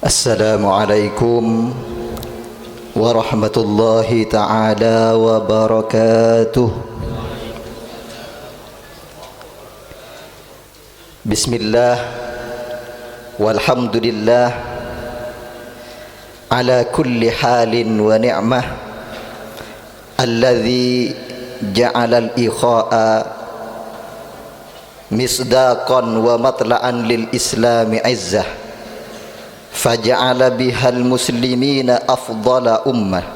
Assalamualaikum warahmatullahi ta'ala wabarakatuh. Bismillah walhamdulillah ala kulli halin wa ni'mah alladhi ja'ala al-ikha'a misdaqan wa matla'an lil islami izzah faja'ala bihal muslimina afdala ummah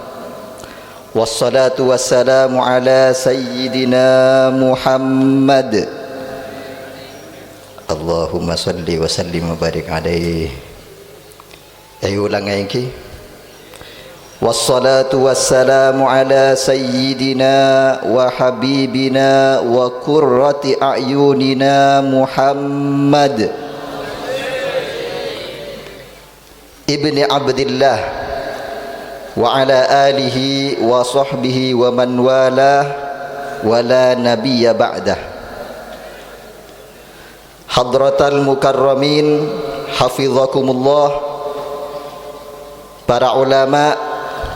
wassalatu wassalamu ala sayyidina Muhammad Allahumma salli wa sallim wa barik alaihi. Ayo ulang lagi. Wassalatu wassalamu ala sayyidina wa habibina wa qurrati a'yunina Muhammad ibni Abdillah wa ala alihi wa sahbihi wa man walah wa la nabiyya ba'dah. Hadratal mukarramin hafizakumullah, para ulama,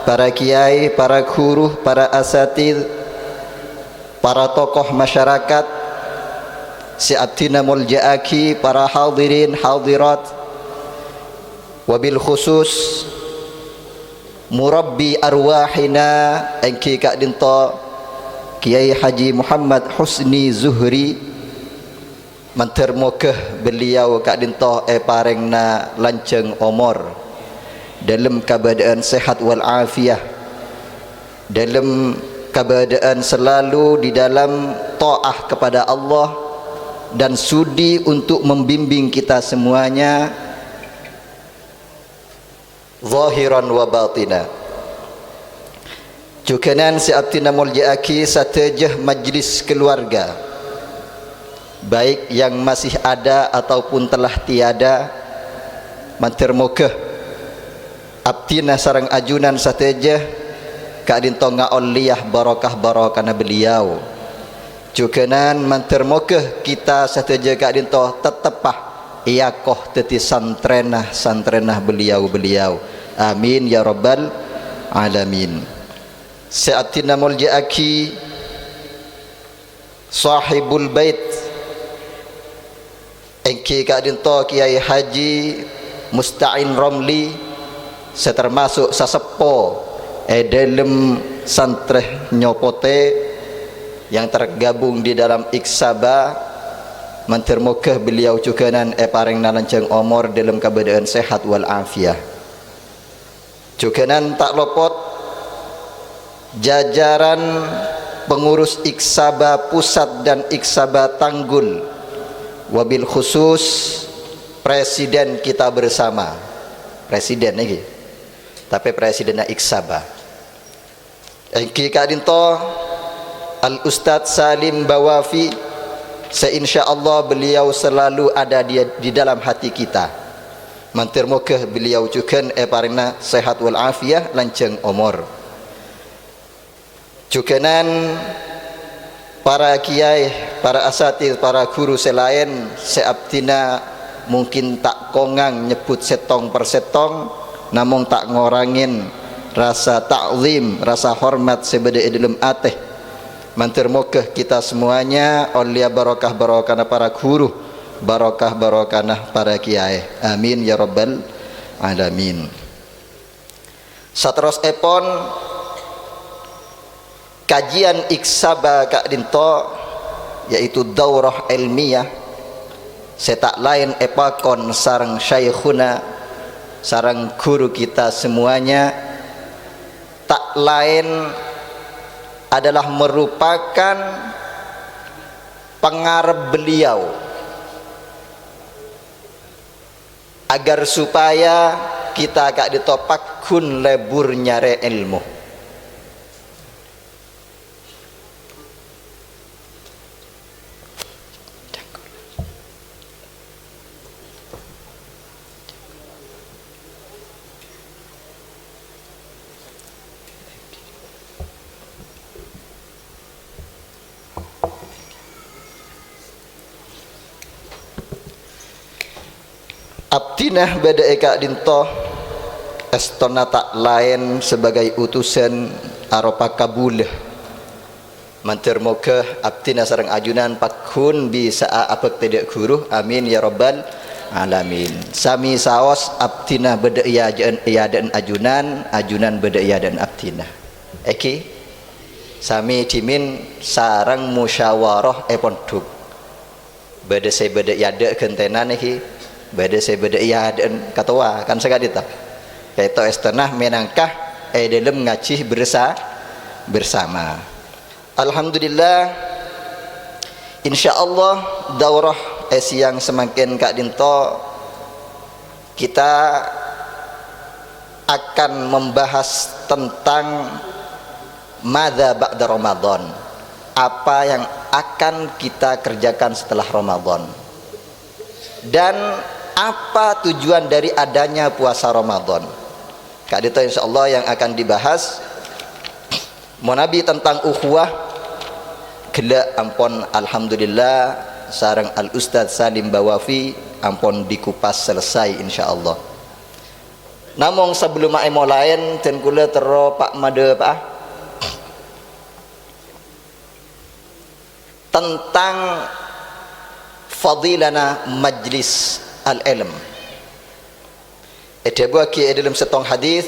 para kiai, para guru, para asatidz, para tokoh masyarakat, si'atina mulja'aki, para hadirin hadirat, wabil khusus murabbi arwahina engki Kak Dinto Kiai Haji Muhammad Husni Zuhri, mantermokeh beliau Kak Dinto parengna lanceng umur dalam keadaan sehat wal afiah, dalam keadaan selalu di dalam taat kepada Allah dan sudi untuk membimbing kita semuanya zahiran wa batina. Cukanan si'atina mulja'aki satejah majlis keluarga, baik yang masih ada ataupun telah tiada, mantermokeh abtina sarang ajunan satejah Kak Dinto nga'oliyah barakah-barakana beliau. Cukanan mantermokeh kita satejah Kak Dinto tetepah iyakoh teti santrenah beliau-beliau. Amin ya rabbal alamin. Sa'atina mulja'aki sahibul bait engki Kak Dinto Kiai Haji Musta'in Romli, setermasuk sasepo dalam santreh nyopote yang tergabung di dalam iksaba, mantermokeh beliau cukanan pareng nalanceng umur dalam keadaan sehat wal afiah. Cukanan tak lopot jajaran pengurus iksaba pusat dan iksaba Tanggul, wabil khusus presiden kita bersama, presiden lagi tapi presidennya iksaba engki Kak Dinto Al Ustadz Salim Bawafi, seinsyaallah beliau selalu ada di dalam hati kita. Mantermokeh beliau cukan parena sehat wal afiah lanceng umur. Cukanan para kiai, para asatidz, para guru selain seabtina mungkin tak kongang nyebut setong per setong, namun tak ngorangin rasa ta'zim, rasa hormat sebeda dalam ateh. Mantermokeh kita semuanya oleh barakah-barakana para guru, barakah-barakana para kiai. Amin ya rabbal alamin. Satros epon kajian iksaba Kak Dinto, yaitu daurah ilmiah, setak lain epakon sarang syaikhuna, sarang guru kita semuanya, tak lain adalah merupakan pengarep beliau agar supaya kita Kak ditopak kun lebur nyare ilmu. Abdinah bada Kak Dinto estona tak lain sebagai utusan aropa kabul mantir moga abdina sareng ajunan pakun bisa apek tidak guru amin ya rabbal alamin. Sami saos abdina beda iya dan ajunan, ajunan beda iya dan abdina. Eki sami dimin sarang musyawarah pondok. Beda saya beda iya de gentenan iki, beda saya beda iya dan katawa kan segadita. Kaito estenah menangkah dalam ngaji bersama. Alhamdulillah, insyaallah daurah siang semakin Kak Dinto kita akan membahas tentang madza ba'da Ramadan, apa yang akan kita kerjakan setelah Ramadan dan apa tujuan dari adanya puasa Ramadan. Kak Dinto insyaallah yang akan dibahas monabi tentang ukhuwah gela ampun alhamdulillah sareng al Ustadz Salim Bawafi ampun dikupas selesai insyaallah. Namun sebelum mulai ten kula tero Pak Made Pak tentang fadilana majlis al-ilm. Ada buaki dalam setong hadis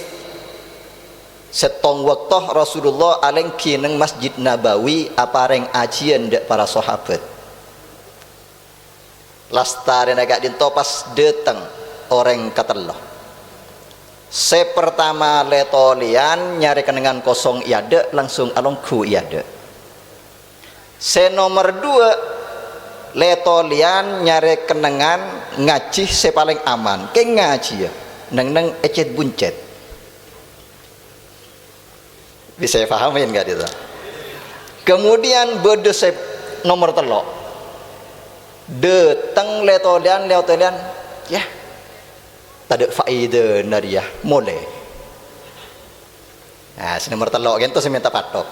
setong waktu Rasulullah alengki neng Masjid Nabawi apareng ajian dek para sahabat. Lastaren agak dinto pas datang orang katelah. Se pertama letolian nyari kenengan kosong iade langsung alongku iade. Se nomor 2 letolian nyari kenengan ngaji se paling aman. Ke ngaji ya neng ecet buncet. Bisa pahamin nggak itu? Kemudian berdesep nomor telok, deteng letolian ya, tadi faida nariah mulai. Nah, nomor telok gitu saya minta patok.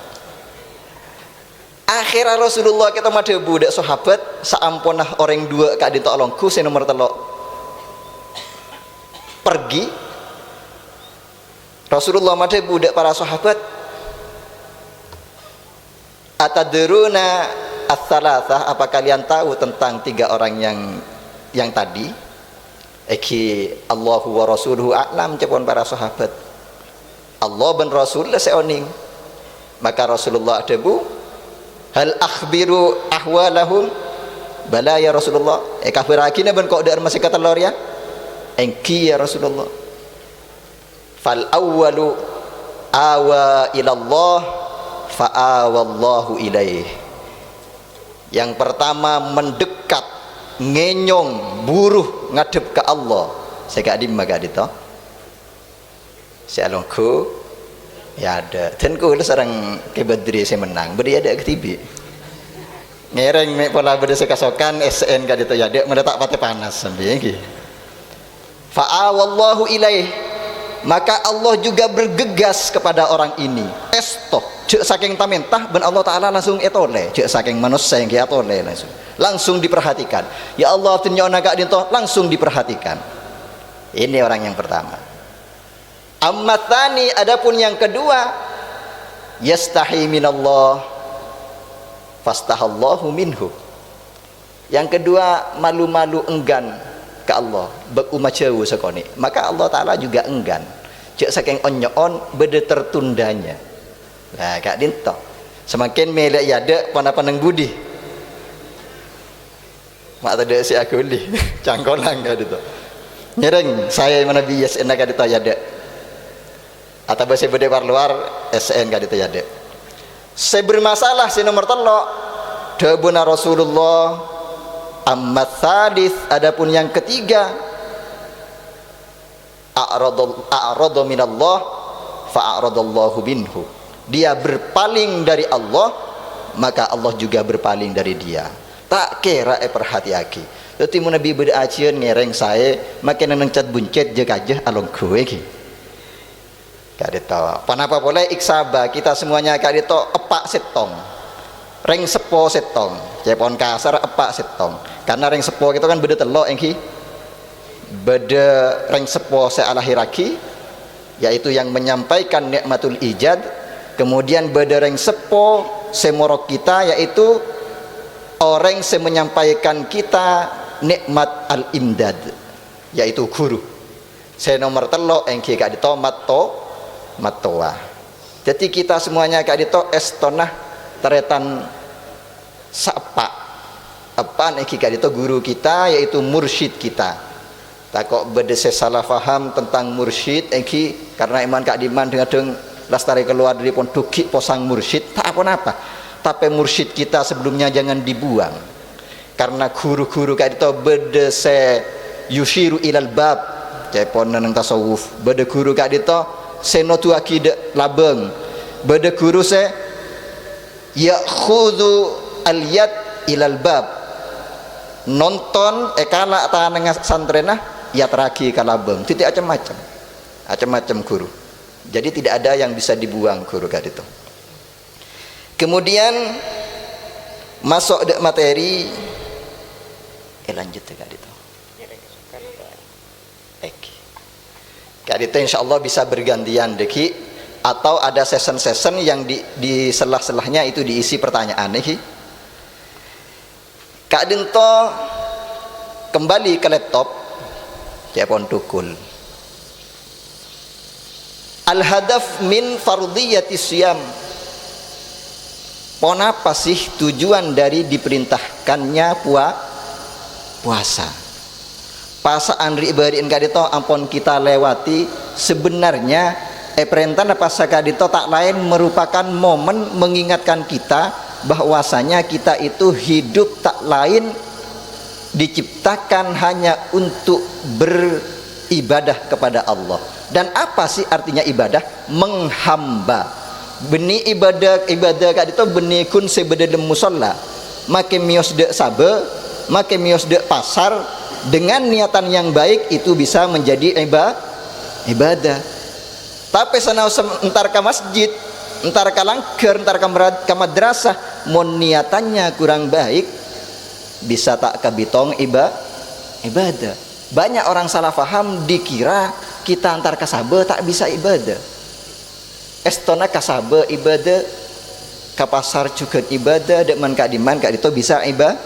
Akhirnya Rasulullah kita made budak sahabat saampunah orang 2 Kak Dinto alongku saya nomor telok pergi. Rasulullah made budak para sahabat atadruna as-salasah, apa kalian tahu tentang 3 orang yang tadi? Eki Allahu wa rasuluhu a'lam cepon para sahabat. Allah dan Rasulullah seoning. Maka Rasulullah debu hal akhbiru ahwalahum bala ya Rasulullah. Kafirakina ben kok dar masih kata lor ya? Engki ya Rasulullah. Fal awwalu awa ilallah fa'awallahu ilaih. Yang pertama mendekat ngenyong buruh ngadep ke Allah. Saya gak dimma gak dito saya alongku ya ada dan ku sarang ke Badri saya menang beri ada ketibi ngereng mek pola beda sekasokan SN gak dito ya dek mendetak pate panas sampai iki fa'awallahu ilaih. Maka Allah juga bergegas kepada orang ini. Esto, cek saking tamentah ben Allah Taala langsung etole, cek saking manusia yang etole langsung diperhatikan. Ya Allah tinjauan agak dinto langsung diperhatikan. Ini orang yang pertama. Amma tsani, adapun yang kedua, yastahi minallah fastahallahu minhu. Yang kedua malu-malu enggan ke Allah bekumah jauh sekoni, maka Allah Ta'ala juga enggan cek saking onyoon beda tertundanya. Nah Kak Dinto semakin melek yada panang budi mak tadi si aku li cangkolang Kak Dinto nyereng saya mana bias enak Kak Dinto yada atau bahasa beda luar SN Kak Dinto yada saya bermasalah si nomor telok dabuna Rasulullah. Amma tsadits, adapun yang ketiga a'rada minallah fa'aradallahu minhu. Dia berpaling dari Allah, maka Allah juga berpaling dari dia. Tak kira perhatiaki. Tapi mun nabi beda acian ngereng saya makin nang cat buncet je kajah along kowe iki. Kade tahu. Panapa boleh iksaba kita semuanya kade to epak setong. Reng sepo setong. Cepon kasar epak setong. Karena reng sepo itu kan beda telok engki beda reng sepo sealah hiraki yaitu yang menyampaikan nikmatul ijad. Kemudian bedereng sepo semorok kita, yaitu orang yang menyampaikan kita nikmat al-imdad, yaitu guru. Saya nomor telo engki kak dito matoa. Jadi kita semuanya kak dito estonah teretan sapa apa engki kak dito guru kita, yaitu mursyid kita. Tak kok bedese salah faham tentang mursyid engki, karena iman kak diman dengan lastari keluar dari pondok posang mursyid tak apa-apa. Tapi mursyid kita sebelumnya jangan dibuang, karena guru-guru kayak itu bedese yushiru ilal bab cepon nang tasawuf. Bede guru kayak itu senotu akide labeng. Bede guru se yakhudhu al yad ilal bab, nonton ekala tanang santrenah ya teragi kalabeng. Titik macam-macam guru. Jadi tidak ada yang bisa dibuang guru kayak itu. Kemudian masuk dek materi, lanjut kayak itu. Kayak itu insya Allah bisa bergantian deki, atau ada session yang di selah-selahnya itu diisi pertanyaan nih. Kak Dinto kembali ke laptop, ya pon tukul. Al-hadaf min fardiyati siyam. Apa sih tujuan dari diperintahkannya puasa? Pasaan ribarin kadito ampun kita lewati, sebenarnya perintah pasal kadito tak lain merupakan momen mengingatkan kita bahwasanya kita itu hidup tak lain diciptakan hanya untuk beribadah kepada Allah. Dan apa sih artinya ibadah? Menghamba. Beni ibadah kak itu beni kun sebeda musalla. Make mios de sabe, make mios de pasar, dengan niatan yang baik itu bisa menjadi ibadah. Tapi sana entar ke masjid, entar ke langker, entar ke madrasah, mon niatannya kurang baik, bisa tak kabitong ibadah. Banyak orang salah faham, dikira kita antar kasabe tak bisa ibadah. Estona kasabe ibadah, ke pasar juga ibadah, deman kak diman kak itu bisa ibadah.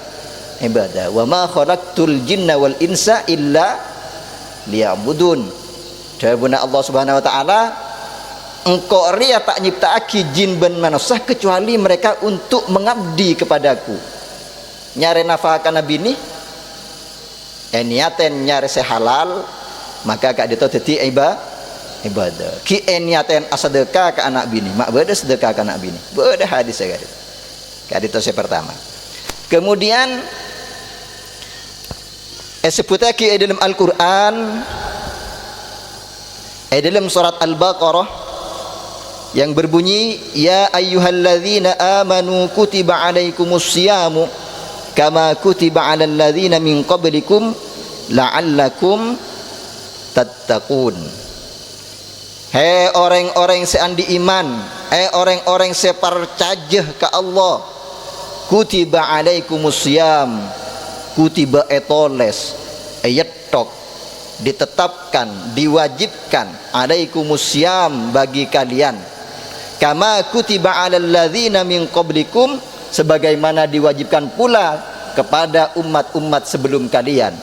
Wa ma khalaqtul jinna wal insa illa liya'budun. Jawabuna Allah Subhanahu wa taala, engkau ria tak nyiptaaki jin ben manusia kecuali mereka untuk mengabdi kepadaku. Nyare nafahkan nabi ni niaten nyare sehalal, maka kak dito teti ibadah. Ki niaten asadeka ke anak bini, mak beda sedekah ke anak bini. Beda hadis ya kak dito saya pertama. Kemudian sebutnya ki dalam Al-Qur'an, dalam surat Al-Baqarah yang berbunyi ya ayyuhalladzina amanu kutiba alaikumus syiyamu kama kutiba alal ladzina min qablikum la'allakum tattaqun. Hei orang-orang seandi iman, orang-orang sepercaya ke Allah, kutiba alaikumus syiyam, kutiba etoles yetok ditetapkan, diwajibkan alaikumus syiyam bagi kalian, kama kutiba alal ladzina min qablikum, sebagaimana diwajibkan pula kepada umat-umat sebelum kalian.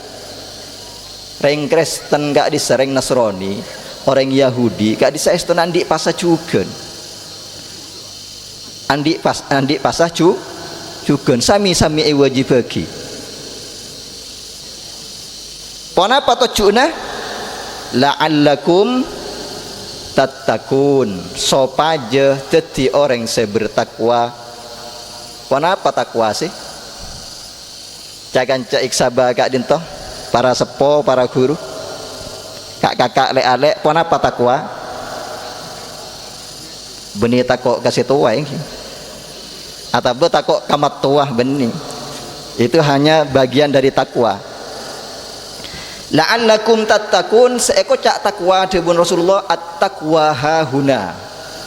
Reng Kristen gak disereng Nasrani, orang Yahudi gak disaeston andi pasah cugen, andi pasah cugen sami-sami wajib bagi. Kenapa tujuannya? La'allakum tattaqun, sopaja jadi orang yang bertakwa. Kenapa takwa sih? Jangan cek sabah kak dinto, para sepo, para guru, kakak lek-alek, kenapa takwa? Benih takok kasih tua yang atau takok kamat tua benih, itu hanya bagian dari takwa. La'allakum tattaqun, seeko cak takwa debun Rasulullah, at-taqwa hahuna,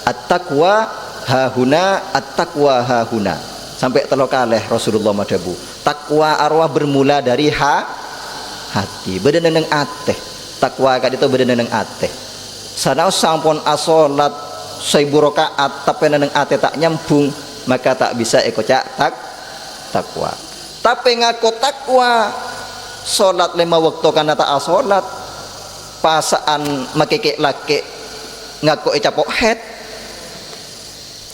at-taqwa hahuna, at-taqwa hahuna, sampai telok kaleh Rasulullah madabu. Takwa arwah bermula dari hati, beda neng ateh. Takwa kad itu beda neng ateh. sana sampun asolat 1000 rakaat tapi nang ate tak nyambung, maka tak bisa cak takwa. Tapi ngaku takwa salat 5 waktu kana tak asolat pasaan makeke laki ngaku capok head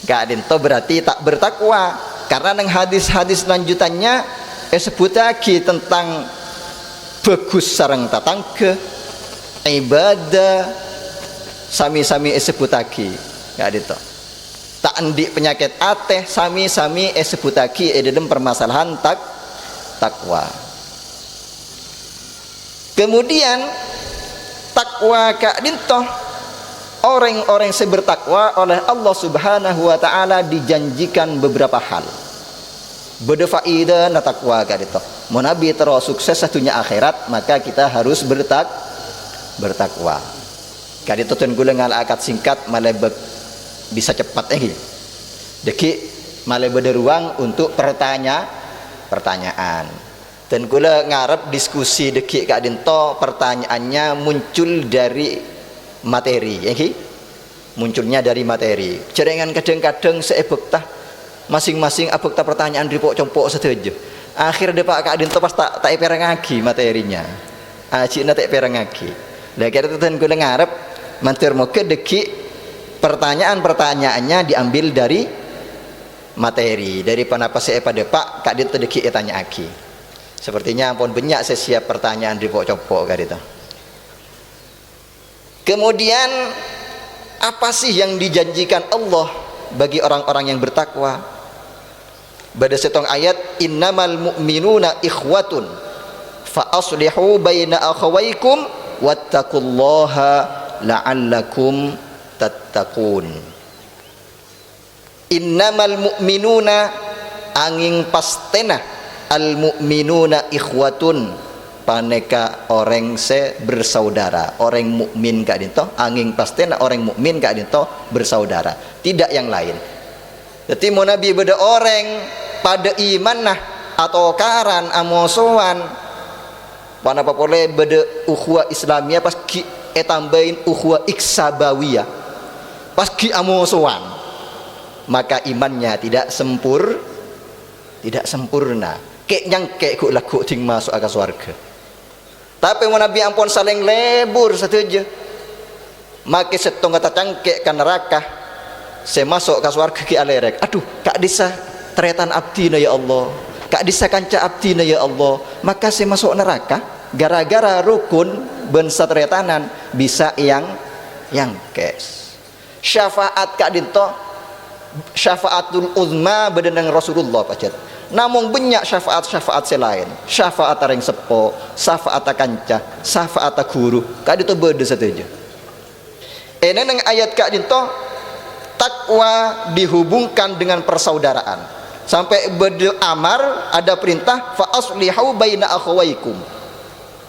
gak adento berarti tak bertakwa, karena nang hadis-hadis lanjutannya sebut lagi tentang bagus sareng tatangga, ibadah sami-sami sebut lagi gak adento. Tak endik penyakit ateh sami-sami sebut lagi dalam permasalahan takwa. Kemudian takwa kak dintoh orang-orang yang bertakwa oleh Allah Subhanahu wa taala dijanjikan beberapa hal. Berfaedah na takwa kak dintoh. Mau nabi terus sukses satunya akhirat, maka kita harus bertakwa. Kak dintoh tun gula ngal akad singkat malebek bisa cepat deki malah ruang untuk pertanyaan. Dan gula ngarep diskusi deki kak dinto pertanyaannya muncul dari materi, munculnya dari materi. Jaringan kadang-kadang seebek tah masing-masing abek tah pertanyaan ripok compok setuju. Akhir depak kak dinto pas tak perengagi materinya. Aji na tak perengagi. Lah kira ten gula ngarep mantir mau ke deki pertanyaan-pertanyaannya diambil dari materi, dari panapa saya pada pak kak dinto deki tanya aki. Sepertinya ampun banyak saya siap pertanyaan di pok-copok kak dinto. Kemudian apa sih yang dijanjikan Allah bagi orang-orang yang bertakwa? Pada setong ayat innamal mu'minuna ikhwatun fa aslihu baina akhawaykum wattaqullaha la'allakum tattaqun. Innamal mu'minuna angin pastena al mu'minuna ikhwatun paneka orang se bersaudara, orang mukmin kak dinto angin pastena orang mukmin kak dinto bersaudara, tidak yang lain. Jadi mau nabi beda orang pada iman nah atau karan amosoan panapa boleh beda ukhuwah Islamiyah pas ki tambahin ukhuwah iksabawiyah pas ki amosoan, maka imannya tidak sempurna. Kek nyangkek ku laku ting masuk ke surga. Tapi mau nabi ampun saling lebur saja. Maka setong kata cangkek ke neraka. Saya masuk ke surga ki alerek. Aduh, kak disa teretan abdina ya Allah. Kak disa kanca abdina ya Allah. Maka saya masuk neraka gara-gara rukun bensa teretanan bisa yang kes. Syafaat kak dinto syafaatul uzma bedenang Rasulullah pacat. Namun banyak syafaat selain syafaat areng sepo, syafaat kanca, syafaat guru. Kak dinto beda saja. Neng ayat kak dinto takwa dihubungkan dengan persaudaraan. Sampai beda amar ada perintah fa aslihu baina akhawaykum.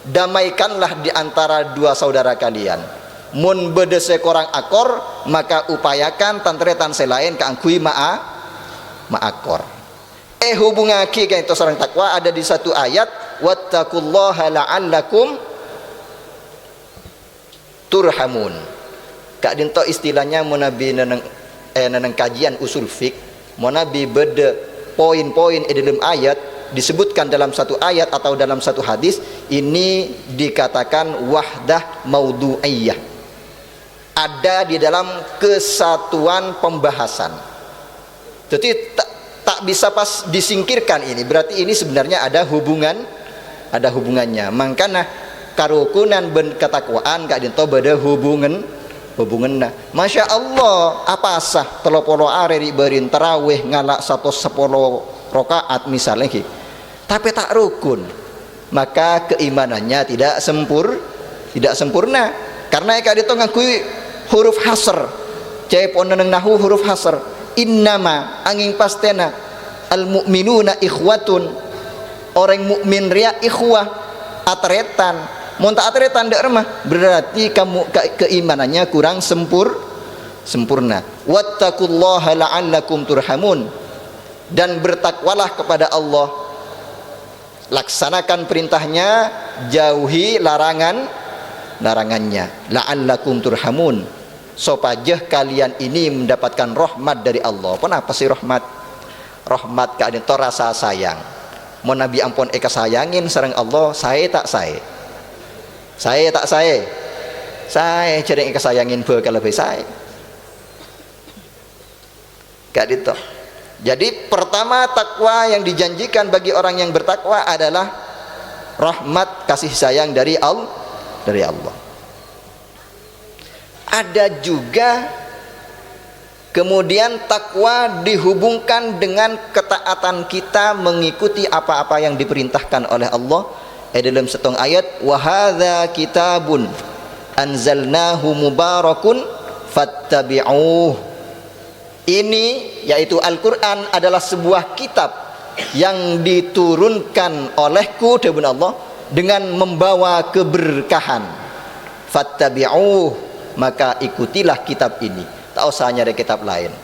Damaikanlah di antara dua saudara kalian. Mun beda sekorang akor, maka upayakan tantretan selain keangkui ma'akor. Hubungake kan itu sareng takwa ada di satu ayat wattaqullaha la'allakum turhamun. Kak dinto istilahnya munabi neneng kajian usul fik, munabi beda poin-poin dalam ayat disebutkan dalam satu ayat atau dalam satu hadis ini dikatakan wahdah maudhu'iyah, ada di dalam kesatuan pembahasan. Jadi tak bisa pas disingkirkan ini, berarti ini sebenarnya ada hubungannya. Makanya karukunan ben ketakwaan kak dinto beda hubunganna. Masya Allah apa sah 30 hari berin tarawih ngalak 110 rakaat misalnya ki, tapi tak rukun, maka keimanannya tidak sempurna. Karena kak dinto ngakui huruf hasr, cepon neng nahu huruf hasr. Innama angin pastena al mu'minuna ikhwatun, orang mukmin ria ikhwah atretan. Monta atretan dak remah berarti kamu keimanannya kurang sempurna. Wattaqullaha la'allakum turhamun, dan bertakwalah kepada Allah, laksanakan perintahnya, jauhi larangannya. La'allakum turhamun, supaya kalian ini mendapatkan rahmat dari Allah. Kenapa sih rahmat? Rahmat ka adento rasa sayang. Mau Nabi ampun eka sayangin sareng Allah, saya tak saya tak saya cereng eka sayangin bakal lebih saya ka adento. Jadi pertama takwa yang dijanjikan bagi orang yang bertakwa adalah rahmat kasih sayang dari Allah. Ada juga kemudian takwa dihubungkan dengan ketaatan kita mengikuti apa-apa yang diperintahkan oleh Allah. Dalam setong ayat, wa hadza kitabun anzalnahu mubarakun fattabi'uh. Ini yaitu Al-Qur'an adalah sebuah kitab yang diturunkan olehku debun Allah dengan membawa keberkahan. Fattabi'uh, maka ikutilah kitab ini. Tak usah nyari kitab lain.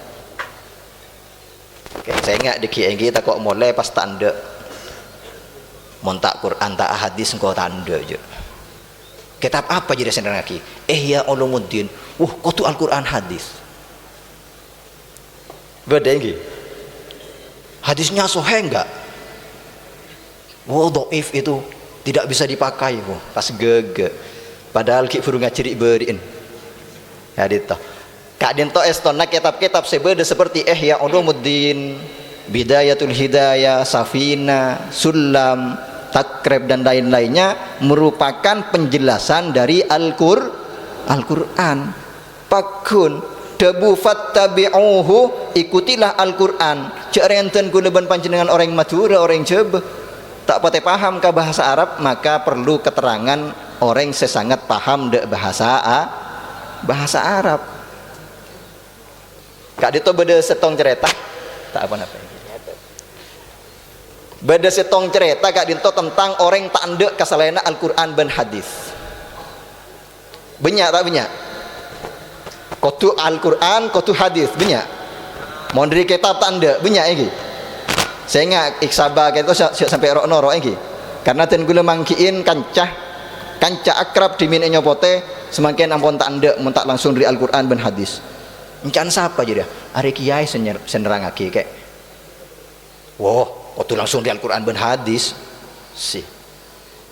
Oke, saya ingat di KNG kita kok mulai pas tanda montak Quran tak hadis engkau tanda je. Kitab apa jadi sendiri lagi? Ihya Ulumuddin. Kau tu Al-Quran hadis. Beda lagi. Hadisnya sahih enggak? Dhaif itu tidak bisa dipakai. Pas gege. Padahal ki furu ngacirik beriin. Ya dito. Kak dinto estona kitab-kitab sebeda seperti Ihya Ulumuddin, Bidayatul Hidayah, Safina, Sulam, Takrib dan lain-lainnya merupakan penjelasan dari Al-Qur'an. Pakun debu fattabi'uhu, ikutilah Al-Qur'an. Cek renten kuleban panjenengan orang Madura, orang Jawa tak patah paham ke bahasa Arab, maka perlu keterangan orang sesangat paham dek bahasa Arab. Kak dito beda setong cerita tak apa-apa. Beda setong cerita kak dito tentang orang tak andek kesalahan Al-Qur'an dan hadis. Banyak tak banyak? Kotu Al-Qur'an, kotu hadis banyak. Mau dari kitab tak andek banyak lagi. Saya ingat iksaba gitu sampai rok-norok lagi. Karena ten gula mangkiin kancah akrab di min nyopote semakin ampun tak andek mentak langsung dari Al-Qur'an dan hadis. Encan siapa jadi? Ari kiai senderang aki kayak, waktu langsung di Al-Quran ben hadis, sih,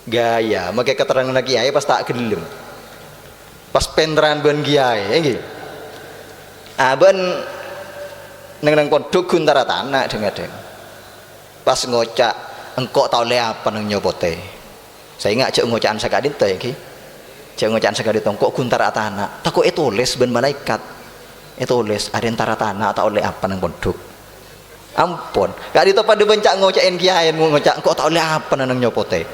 gaya, makai keterangan lagi kiai pas tak kedelem, pas penderan ben kiai, gitu. Ben neng kodok kuntara tanah dengar. Pas ngocak, engkau tahu le apa neng nyobote. Saya ingat cek ngocaan sekadin tuh ya ki, cek ngocaan sekadin tuh, kok kuntara tanah, tak kok itu les ben malaikat. Itu les ada antara tanah atau oleh apa nang pondok. Ampun, gak dito pada bencak ngocain kiai ngocak kok tak oleh apa nang nyopote.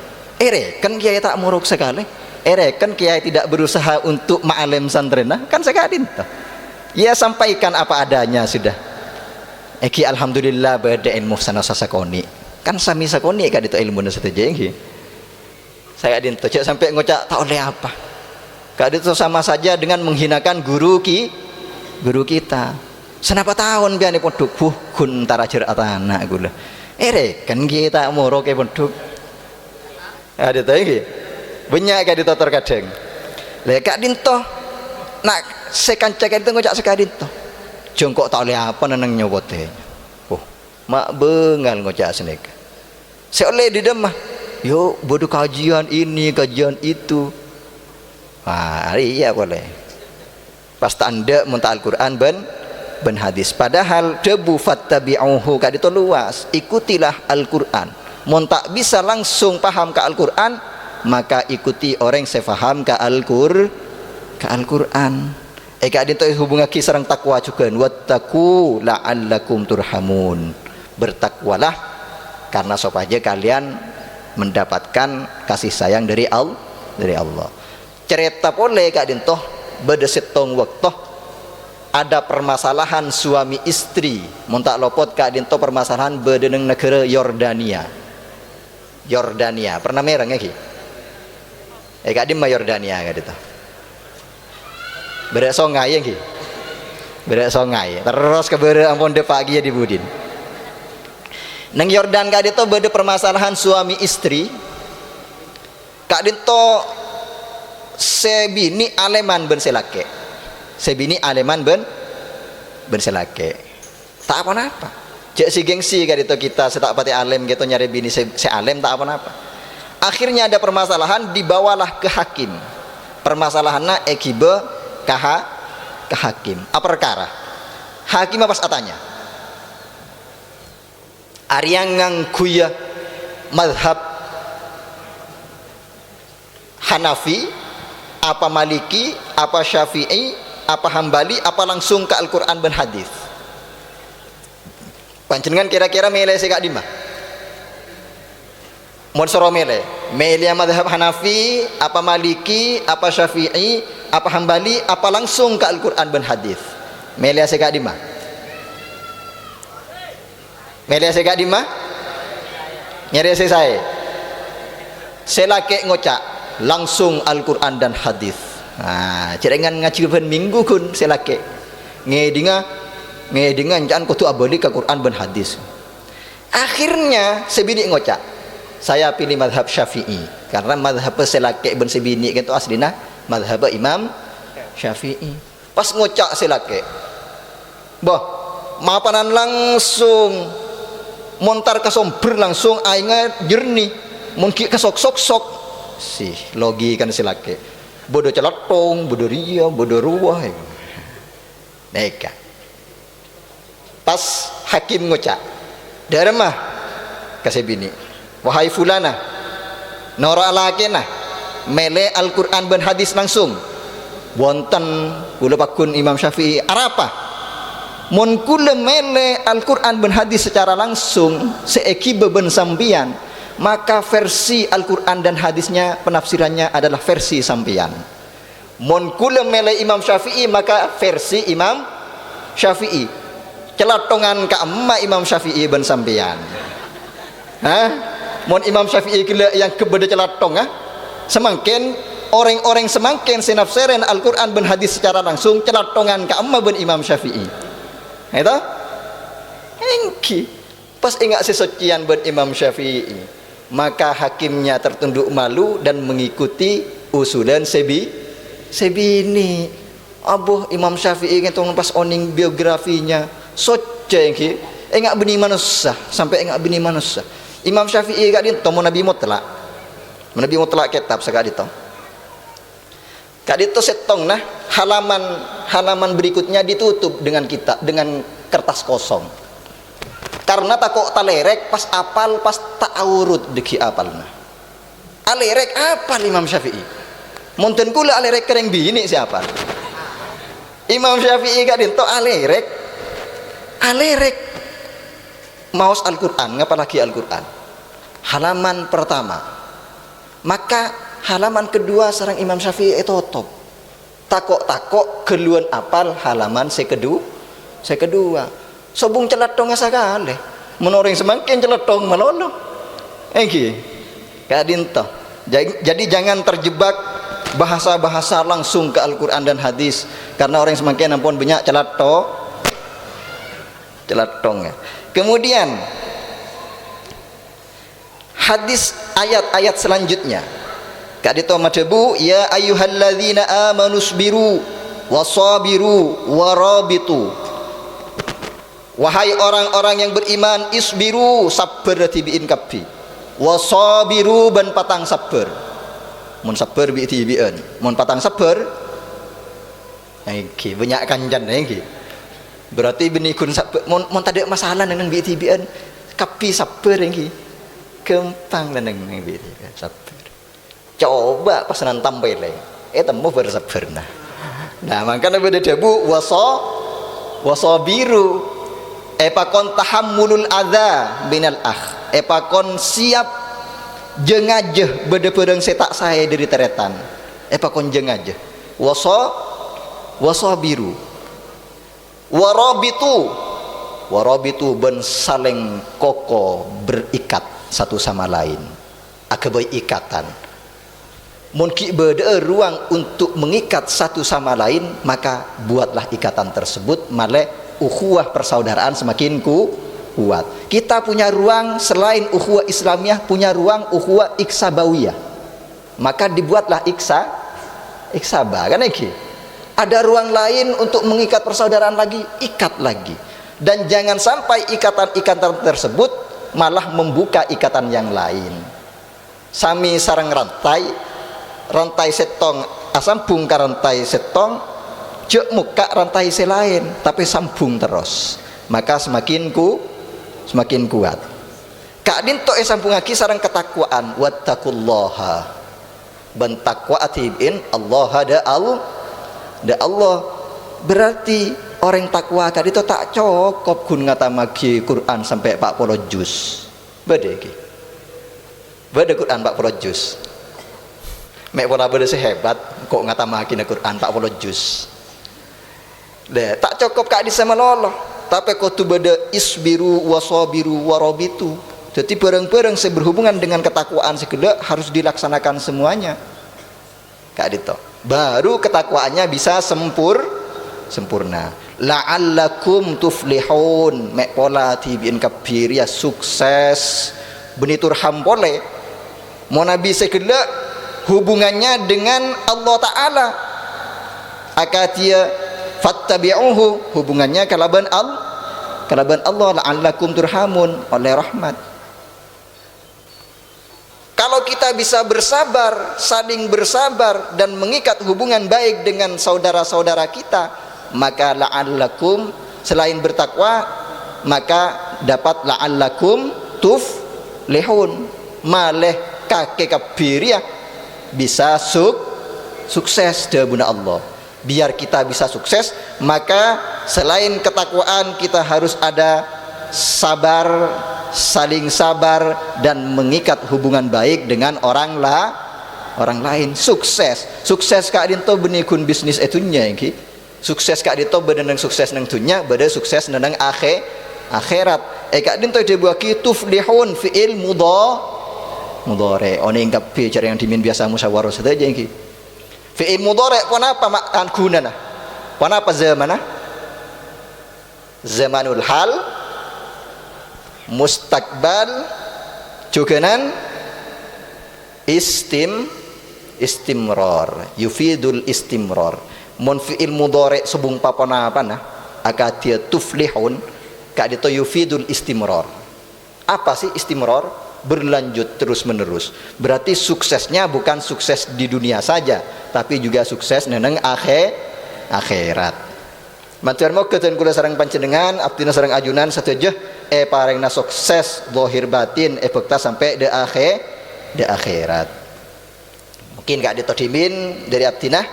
Kan kiai tak muruk sekali. Kan kiai tidak berusaha untuk ma'alim santrena, kan sekadin toh. Ya sampaikan apa adanya sudah. Alhamdulillah beda ilmu sana sasakoni. Kan sami sakoni gak dito ilmu nasa tejengki. Saya dinto sampai ngocak tak oleh apa. Gak dito sama saja dengan menghinakan guru kita. Senapa tahun biane pondok kuntara jerat anak gula. Kan kita moro ke pondok. Ada tahu iki. Banyak ka dito terkadang. Lah kak dinto nak sekanca ka dito ngocak sekadin to. Jongkok tak oleh apa nang nyobote. Mak bengal ngocak senek. Seoleh di demah. Yo bodoh kajian ini, kajian itu. Iya boleh. Pas tanda muntah Al-Quran ben hadis. Padahal debu fattabi'uhu kak itu luas. Ikutilah Al-Quran. Mun tak bisa langsung paham ke Al-Quran, maka ikuti orang sefaham ke Al-Quran. Kak itu hubungan kisah takwa juga. Wattaqu la'allakum turhamun. Bertakwalah karena supaya kalian mendapatkan kasih sayang dari Allah. Cerita boleh kak dintoh beda setong waktu ada permasalahan suami istri montak lopot kak dinto permasalahan beda neng negara Yordania pernah mereng lagi kak di Yordania kak dinto beda songai lagi beda songai terus ke beda ampun de pagi ya di Budin neng Yordan kak dinto beda permasalahan suami istri kak dinto sebini aleman ben selake, sebini aleman ben selake, tak apa-apa. Cek si gengsi kan itu kita setak pati alem gitu nyari bini se alem tak apa-apa. Akhirnya ada permasalahan, dibawalah ke hakim. Permasalahannya ekibe ke hakim. Apa perkara? Hakim apa atanya? Ariangang kuya madhab Hanafi, apa Maliki, apa Syafi'i, apa Hambali, apa langsung ke Al-Quran dan hadis. Panjenengan kira-kira milih sekak di mana? Mau soro milih madhab Hanafi, apa Maliki, apa Syafi'i, apa Hambali, apa langsung ke Al-Quran dan hadis. Milih sekak di mana? Milih sekak di mana? Nyari saya. Selake ngocak langsung Al-Quran dan hadis. Nah, cerengan ngaji ben minggu kun selake. Ngedinga jangan kutu abadi ke Quran dan hadis. Akhirnya sebini ngocak, saya pilih madhab Syafi'i karena madhab selake ben sebini itu aslina madhab Imam Syafi'i. Pas ngocak selake, bah mapanan langsung montar kasomber langsung ainga jernih, mungkin kasok-sok sih logi kan selake bodoh celatong, bodoh ria, bodoh ruah neka. Pas hakim ngocak darmah kasih bini, wahai fulana nora lakena mele Al-Quran ben hadis langsung wonten kula pakun Imam Syafi'i arapa mun kula mele Al-Quran ben hadis secara langsung seeki beben sampian, maka versi Al-Quran dan hadisnya penafsirannya adalah versi sampian. Mun kula mele Imam Syafi'i maka versi Imam Syafi'i. Celatongan ka emma Imam Syafi'i ben sampian. Hah? Mun Imam Syafi'i kila yang kebeda celatong semangkin orang-orang semangkin sinafsiran Al-Quran ben hadis secara langsung celatongan ka emma ben Imam Syafi'i. Itu? Engki. Pas ingat sesocian ben Imam Syafi'i, maka hakimnya tertunduk malu dan mengikuti usulan sebini. Abuh Imam Syafi'i ngitong pas oning biografinya soce engki enggak beni manusia sampai enggak beni manusia. Imam Syafi'i gak dinto Nabi mutlak kitab sagak dito. Kak dito setong nah halaman berikutnya ditutup dengan kertas kosong. Karena takok talerek pas apal pas tak urut deki apalna. Alerek apal Imam Syafi'i. Monten kula alerek kereng bini siapa? Imam Syafi'i gak dinto alerek maos Al-Quran, ngapalagi Al-Quran halaman pertama, maka halaman kedua sarang Imam Syafi'i tutup takok keluan apal halaman sekedua sobung celatong asakale menoreng semakin celatong malolo engki kadinto. Jadi jangan terjebak bahasa-bahasa langsung ke Al-Quran dan hadis, karena orang semakin ampun banyak celatong. Kemudian hadis ayat-ayat selanjutnya kadito madebu ya ayyuhalladzina amanu sabiru wasabiru warabitu, wahai orang-orang yang beriman isbiru sabar tibiin kabbi, wasabiru ban patang sabar, mun sabar bi tibian, mun patang sabar iki banyak kanjan iki berarti benikun sabar mun tadi masalah nang bi tibian kabbi sabar iki gampang nang bi sabar. Coba pas nan tampil temu bersabar nah makanya beda debu wasabiru epakon tahammulul adza binal epakon siap jengajeh beda-bedeng setak saya dari teretan epakon jengajeh wasabiru warabitu ben saling koko berikat satu sama lain akabai ikatan. Mungkin beda ruang untuk mengikat satu sama lain, maka buatlah ikatan tersebut, malah ukhuwah persaudaraan semakin kuat. Kita punya ruang selain ukhuwah Islamiyah, punya ruang ukhuwah iksabawiyah, maka dibuatlah iksaba kan iki. Ada ruang lain untuk mengikat persaudaraan lagi, ikat lagi. Dan jangan sampai ikatan-ikatan tersebut malah membuka ikatan yang lain. Sami sarang rantai setong sambung ke rantai setong, jek muka rantai selain, tapi sambung terus. Maka semakin kuat. Kak dinto sambung lagi sarang ketakwaan, wattaqullaha. Bentakwa atibin Allah da Allah. Berarti orang takwa kak itu tak cukup gun ngatamagi Quran sampai 40 juz. Bade iki. Bade Quran 40 juz. Mek pola bade sehebat kok ngatamagi Quran 40 juz. Deh, tak cukup kak di sama loloh. Tapi kau tu bade isbiru wasabiru warabitu. Jadi bareng-bareng berhubungan dengan ketakwaan segala harus dilaksanakan semuanya. Kak Dito. Baru ketakwaannya bisa sempurna. La'allakum tuflihun. Mek pola tibin kabir ya sukses. Benitur hampole. Mau nabi segala hubungannya dengan Allah Ta'ala. Akatia fattabi'uhu. Hubungannya kalaban Allah la'allakum turhamun oleh rahmat. Kalau kita bisa bersabar, saling bersabar dan mengikat hubungan baik dengan saudara-saudara kita, maka la'allakum selain bertakwa, maka dapat la'allakum tuflihun. Maleh kakek kabiriyah bisa sukses debuna Allah. Biar kita bisa sukses, maka selain ketakwaan kita harus ada sabar, saling sabar dan mengikat hubungan baik dengan orang lain. Sukses kak dinto benikun bisnis etunya iki. Sukses kak dinto bedeneng sukses nang dunya, beda sukses nang akhirat. Kak dinto dibuaki tuflihun fi'il mudhari. One ingkap cara yang dimin biasa musyawarah saja iki. Fi'il mudhari pun apa makan gunana? Pun apa zamanah? Zamanul hal, mustakbal, juganan istimrar, yufidul istimrar. Mun fi'il mudhari subung papana apa nah? Akadia tuflihun kak dito yufidul istimrar. Apa sih istimrar? Berlanjut terus menerus. Berarti suksesnya bukan sukses di dunia saja, tapi juga sukses neneng akhirat. Matur mau keten kula sareng panjenengan, abdina sareng ajunan sateujeuh parengna sukses zahir batin bekta sampai de akhirat. Mungkin gak ditodimin dari abdina,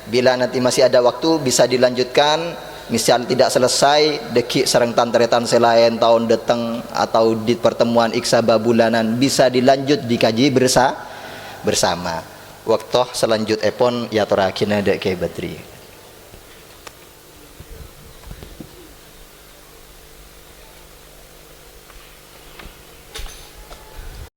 bila nanti masih ada waktu bisa dilanjutkan. Misal tidak selesai deki sareng tantretan selain tahun datang atau di pertemuan iksaba bulanan bisa dilanjut dikaji bersama. Waktu selanjut epon ya torakina dek Badri.